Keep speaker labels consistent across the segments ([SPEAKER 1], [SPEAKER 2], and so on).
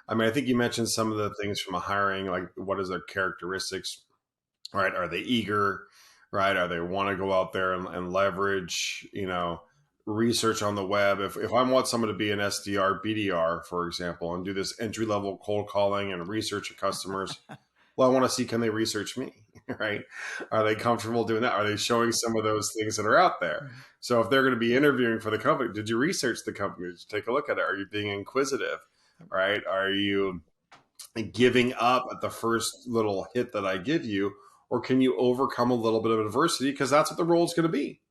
[SPEAKER 1] I mean, I think you mentioned some of the things from a hiring, like what is their characteristics, right? Are they eager, right? Are they want to go out there and leverage, research on the web? If I want someone to be an SDR, BDR, for example, and do this entry level cold calling and research of customers, well, I want to see, can they research me, right? Are they comfortable doing that? Are they showing some of those things that are out there? So if they're going to be interviewing for the company, did you research the company? Did you take a look at it? Are you being inquisitive, right? Are you giving up at the first little hit that I give you, or can you overcome a little bit of adversity? Because that's what the role is going to be,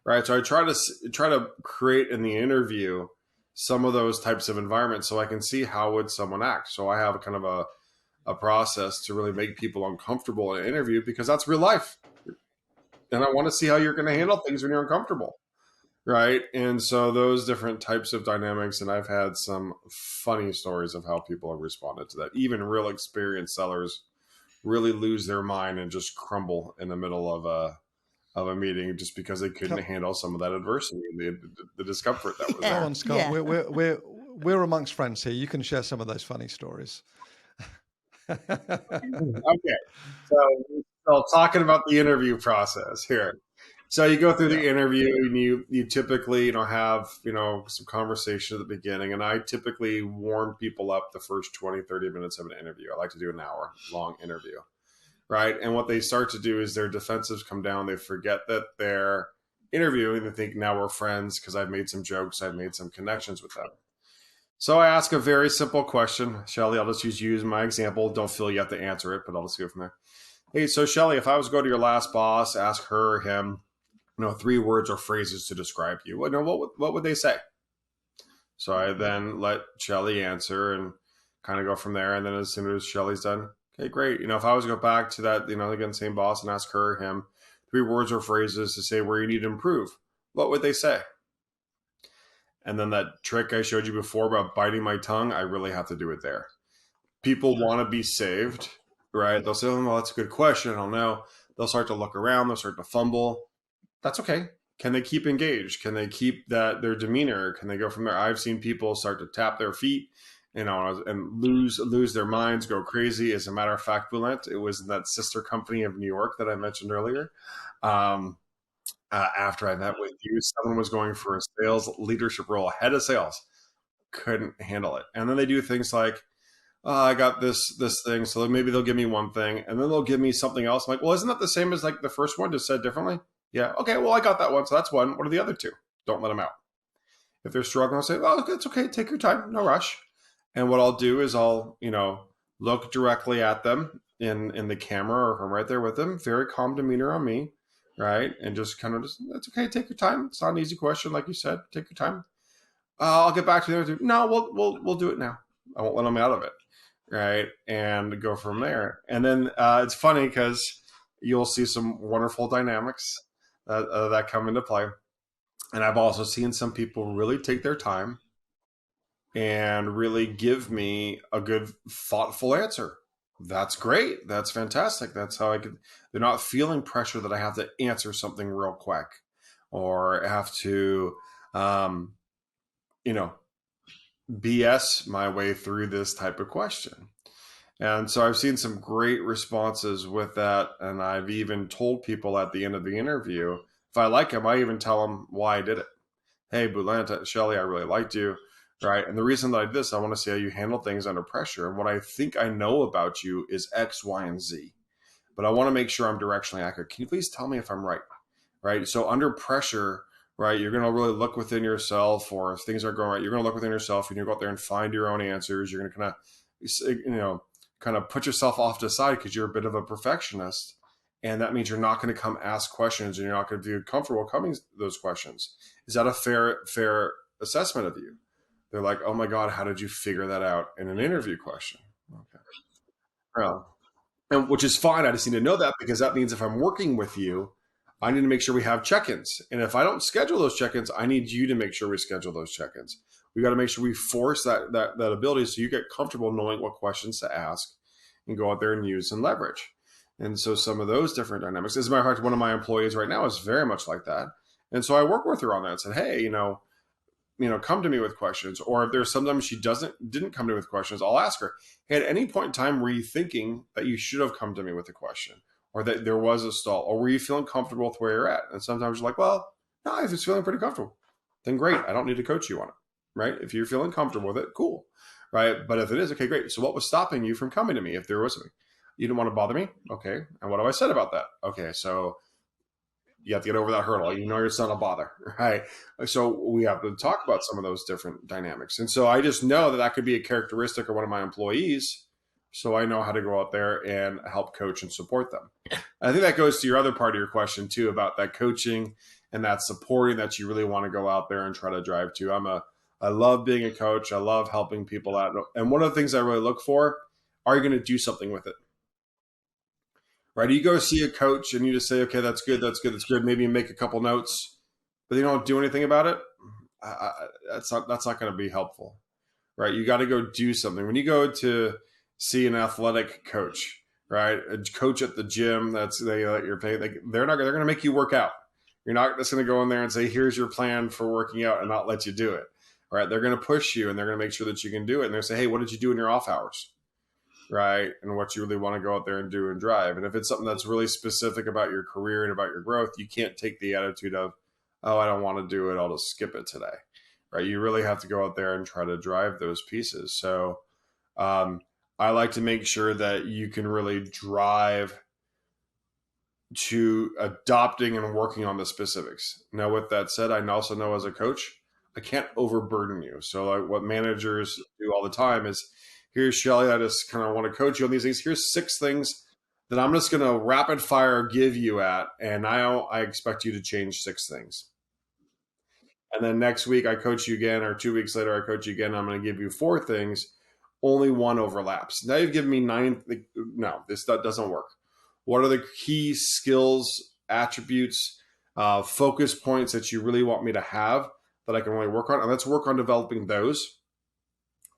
[SPEAKER 1] right? So I try to create in the interview some of those types of environments so I can see how would someone act. So I have kind of a process to really make people uncomfortable in an interview because that's real life. And I want to see how you're going to handle things when you're uncomfortable. Right. And so those different types of dynamics, and I've had some funny stories of how people have responded to that. Even real experienced sellers really lose their mind and just crumble in the middle of a meeting just because they couldn't handle some of that adversity and the discomfort that was there.
[SPEAKER 2] Come on, Scott. Yeah. We're amongst friends here. You can share some of those funny stories.
[SPEAKER 1] Okay. So talking about the interview process here. So you go through the interview and you typically, have, some conversation at the beginning. And I typically warm people up the first 20, 30 minutes of an interview. I like to do an hour long interview. Right. And what they start to do is their defensives come down. They forget that they're interviewing. They think now we're friends because I've made some jokes. I've made some connections with them. So I ask a very simple question. Shelly, I'll just use my example. Don't feel you have to answer it, but I'll just go from there. Hey, so Shelly, if I was to go to your last boss, ask her or him, 3 words or phrases to describe you, what would they say? So I then let Shelly answer and kind of go from there. And then as soon as Shelly's done, okay, great. If I was to go back to that, again, same boss and ask her or him 3 words or phrases to say where you need to improve, what would they say? And then that trick I showed you before about biting my tongue, I really have to do it there. People want to be saved, right? They'll say, oh, well, that's a good question. I don't know. They'll start to look around. They'll start to fumble. That's okay. Can they keep engaged? Can they keep their demeanor? Can they go from there? I've seen people start to tap their feet, and lose their minds, go crazy. As a matter of fact, Bulent, it was that sister company of New York that I mentioned earlier. After I met with you, someone was going for a sales leadership role, head of sales, couldn't handle it. And then they do things like, I got this thing, so maybe they'll give me one thing, and then they'll give me something else. I'm like, well, isn't that the same as like the first one, just said differently? Yeah. Okay. Well, I got that one, so that's one. What are the other 2? Don't let them out. If they're struggling, I'll say, oh, it's okay. Take your time. No rush. And what I'll do is I'll, look directly at them in the camera, or if I'm right there with them, very calm demeanor on me, right? And just kind of it's okay. Take your time. It's not an easy question, like you said. Take your time. I'll get back to the other 2. No, we'll do it now. I won't let them out of it, right? And go from there. And then it's funny because you'll see some wonderful dynamics that come into play. And I've also seen some people really take their time and really give me a good, thoughtful answer. That's great. That's fantastic. That's how they're not feeling pressure that I have to answer something real quick or have to, BS my way through this type of question. And so I've seen some great responses with that. And I've even told people at the end of the interview, if I like them, I even tell them why I did it. Hey, Bulent, Shelly, I really liked you, right? And the reason that I did this, I want to see how you handle things under pressure. And what I think I know about you is X, Y, and Z. But I want to make sure I'm directionally accurate. Can you please tell me if I'm right? Right? So under pressure, right, you're going to really look within yourself, or if things aren't going right, you're going to look within yourself and you go out there and find your own answers. You're going to kind of put yourself off to the side because you're a bit of a perfectionist. And that means you're not going to come ask questions and you're not going to be comfortable coming those questions. Is that a fair assessment of you? They're like, oh my God, how did you figure that out in an interview question? Okay. Well, and which is fine. I just need to know that because that means if I'm working with you, I need to make sure we have check-ins. And if I don't schedule those check-ins, I need you to make sure we schedule those check-ins. We got to make sure we force that ability so you get comfortable knowing what questions to ask and go out there and use and leverage. And so some of those different dynamics, as a matter of fact, one of my employees right now is very much like that. And so I work with her on that and said, hey, come to me with questions, or if there's sometimes she didn't come to me with questions, I'll ask her, hey, at any point in time, were you thinking that you should have come to me with a question, or that there was a stall, or were you feeling comfortable with where you're at? And sometimes you're like, well, no, I was feeling pretty comfortable. Then great, I don't need to coach you on it, right? If you're feeling comfortable with it, cool, right? But if it is, okay, great. So what was stopping you from coming to me if there was something? You didn't want to bother me? Okay. And what have I said about that? Okay, so you have to get over that hurdle. You're not a bother, right? So we have to talk about some of those different dynamics. And so I just know that could be a characteristic of one of my employees. So I know how to go out there and help coach and support them. I think that goes to your other part of your question too, about that coaching and that supporting that you really want to go out there and try to drive to. I love being a coach. I love helping people out. And one of the things I really look for, are you going to do something with it? Right? You go see a coach and you just say, okay, that's good, that's good, that's good. Maybe you make a couple notes, but you don't do anything about it. That's not going to be helpful, right? You got to go do something. When you go to see an athletic coach, right? A coach at the gym, you're paying. They're going to make you work out. You're not just going to go in there and say, here's your plan for working out and not let you do it, right? They're going to push you and they're going to make sure that you can do it. And they'll say, hey, what did you do in your off hours? Right? And what you really want to go out there and do and drive. And if it's something that's really specific about your career and about your growth, you can't take the attitude of, oh, I don't want to do it, I'll just skip it today. Right? You really have to go out there and try to drive those pieces. So I like to make sure that you can really drive to adopting and working on the specifics. Now, with that said, I also know as a coach, I can't overburden you. So what managers do all the time is, here's Shelly, I just kind of want to coach you on these things. Here's 6 things that I'm just going to rapid fire give you at, and I expect you to change 6 things. And then next week I coach you again, or 2 weeks later I coach you again. I'm going to give you 4 things. Only 1 overlaps. Now you've given me 9. No, that doesn't work. What are the key skills, attributes, focus points that you really want me to have that I can really work on? And let's work on developing those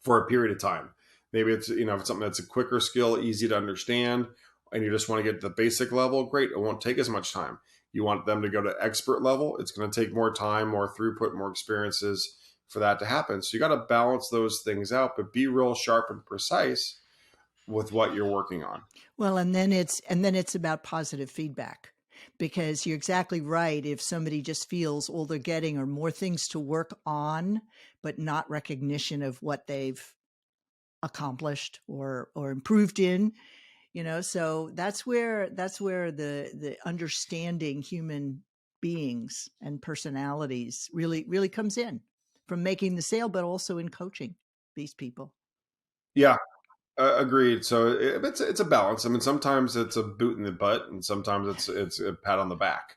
[SPEAKER 1] for a period of time. Maybe it's, if it's something that's a quicker skill, easy to understand, and you just want to get to the basic level, great. It won't take as much time. You want them to go to expert level. It's going to take more time, more throughput, more experiences for that to happen. So you got to balance those things out, but be real sharp and precise with what you're working on.
[SPEAKER 3] Well, and then it's about positive feedback, because you're exactly right. If somebody just feels all they're getting are more things to work on, but not recognition of what they've accomplished or improved in, so that's where the understanding human beings and personalities really comes in, from making the sale, but also in coaching these people.
[SPEAKER 1] Yeah, agreed. So it's a balance. I mean, sometimes it's a boot in the butt, and sometimes it's a pat on the back.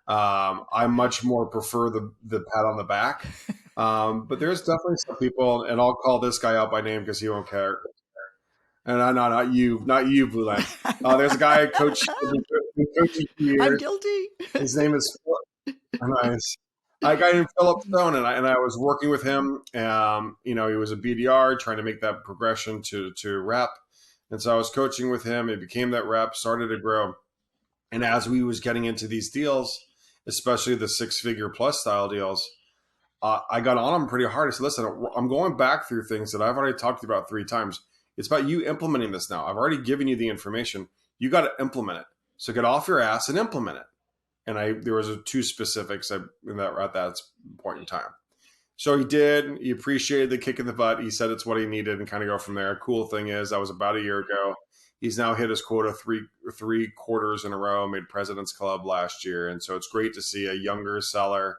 [SPEAKER 1] I much more prefer the pat on the back. But there's definitely some people, and I'll call this guy out by name because he won't care. And not you, Blue Line. There's a guy I coached for years.
[SPEAKER 3] I'm guilty.
[SPEAKER 1] His name is nice. A guy named Philip Stone, and I was working with him. He was a BDR trying to make that progression to rep, and so I was coaching with him. He became that rep, started to grow, and as we was getting into these deals, especially the 6-figure plus style deals, I got on him pretty hard. I said, listen, I'm going back through things that I've already talked to you about 3 times. It's about you implementing this now. I've already given you the information. You got to implement it. So get off your ass and implement it. And there was 2 specifics at that point in time. So he did. He appreciated the kick in the butt. He said it's what he needed and kind of go from there. Cool thing is, that was about a year ago. He's now hit his quota 3 quarters in a row, made President's Club last year. And so it's great to see a younger seller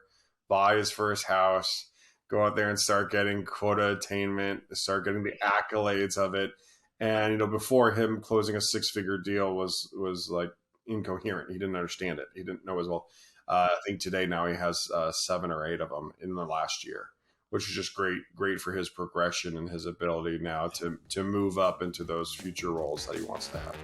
[SPEAKER 1] buy his first house, go out there and start getting quota attainment, start getting the accolades of it. And, before him, closing a 6-figure deal was like incoherent. He didn't understand it. He didn't know as well. I think today now he has 7 or 8 of them in the last year, which is just great for his progression and his ability now to move up into those future roles that he wants to have.